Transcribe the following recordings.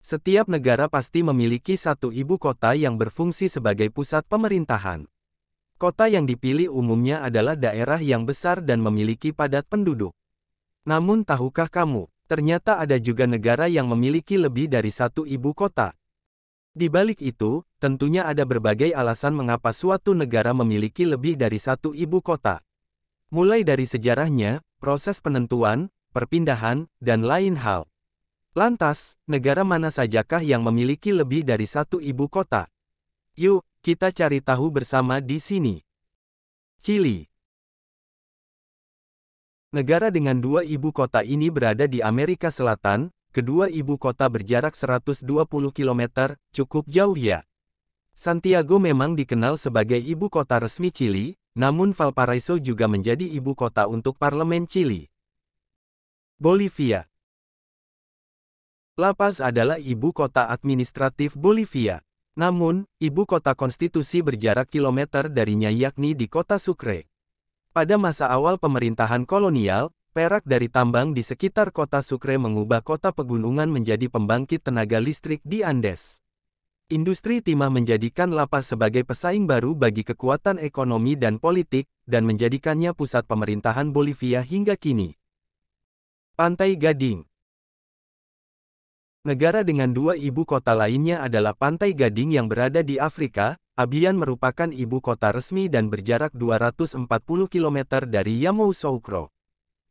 Setiap negara pasti memiliki satu ibu kota yang berfungsi sebagai pusat pemerintahan. Kota yang dipilih umumnya adalah daerah yang besar dan memiliki padat penduduk. Namun tahukah kamu, ternyata ada juga negara yang memiliki lebih dari satu ibu kota. Di balik itu, tentunya ada berbagai alasan mengapa suatu negara memiliki lebih dari satu ibu kota. Mulai dari sejarahnya, proses penentuan, perpindahan, dan lain hal. Lantas, negara mana sajakah yang memiliki lebih dari satu ibu kota? Yuk, kita cari tahu bersama di sini. Chili. Negara dengan dua ibu kota ini berada di Amerika Selatan, kedua ibu kota berjarak 120 km, cukup jauh ya. Santiago memang dikenal sebagai ibu kota resmi Chili, namun Valparaiso juga menjadi ibu kota untuk parlemen Chili. Bolivia. La Paz adalah ibu kota administratif Bolivia. Namun, ibu kota konstitusi berjarak kilometer darinya yakni di kota Sucre. Pada masa awal pemerintahan kolonial, perak dari tambang di sekitar kota Sucre mengubah kota pegunungan menjadi pembangkit tenaga listrik di Andes. Industri timah menjadikan La Paz sebagai pesaing baru bagi kekuatan ekonomi dan politik, dan menjadikannya pusat pemerintahan Bolivia hingga kini. Pantai Gading. Negara dengan dua ibu kota lainnya adalah Pantai Gading yang berada di Afrika. Abian merupakan ibu kota resmi dan berjarak 240 km dari Yamoussoukro.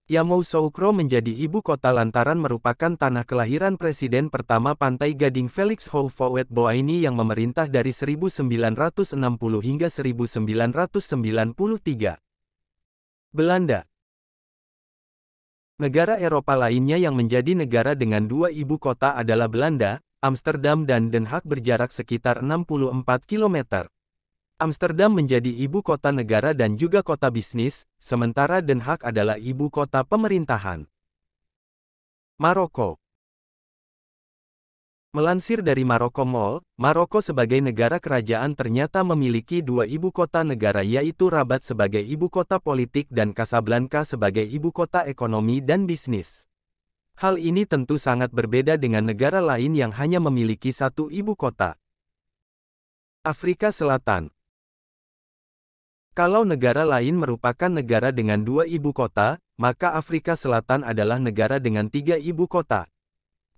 Yamoussoukro menjadi ibu kota lantaran merupakan tanah kelahiran Presiden pertama Pantai Gading Felix Houphouët-Boigny yang memerintah dari 1960 hingga 1993. Belanda. Negara Eropa lainnya yang menjadi negara dengan dua ibu kota adalah Belanda, Amsterdam dan Den Haag berjarak sekitar 64 km. Amsterdam menjadi ibu kota negara dan juga kota bisnis, sementara Den Haag adalah ibu kota pemerintahan. Maroko. Melansir dari Maroko Mall, Maroko sebagai negara kerajaan ternyata memiliki dua ibu kota negara yaitu Rabat sebagai ibu kota politik dan Casablanca sebagai ibu kota ekonomi dan bisnis. Hal ini tentu sangat berbeda dengan negara lain yang hanya memiliki satu ibu kota. Afrika Selatan. Kalau negara lain merupakan negara dengan dua ibu kota, maka Afrika Selatan adalah negara dengan tiga ibu kota.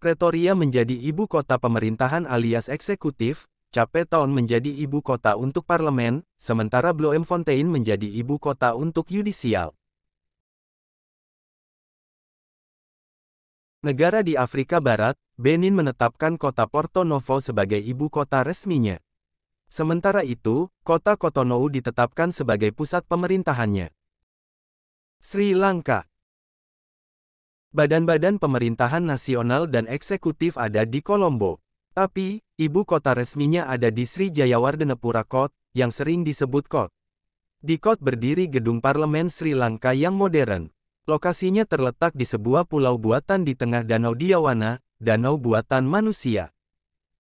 Pretoria menjadi ibu kota pemerintahan alias eksekutif, Cape Town menjadi ibu kota untuk parlemen, sementara Bloemfontein menjadi ibu kota untuk yudisial. Negara di Afrika Barat, Benin menetapkan kota Porto Novo sebagai ibu kota resminya. Sementara itu, kota Cotonou ditetapkan sebagai pusat pemerintahannya. Sri Lanka. Badan-badan pemerintahan nasional dan eksekutif ada di Colombo. Tapi, ibu kota resminya ada di Sri Jayawardenepura Kot, yang sering disebut Kot. Di Kot berdiri gedung parlemen Sri Lanka yang modern. Lokasinya terletak di sebuah pulau buatan di tengah Danau Diawana, danau buatan manusia.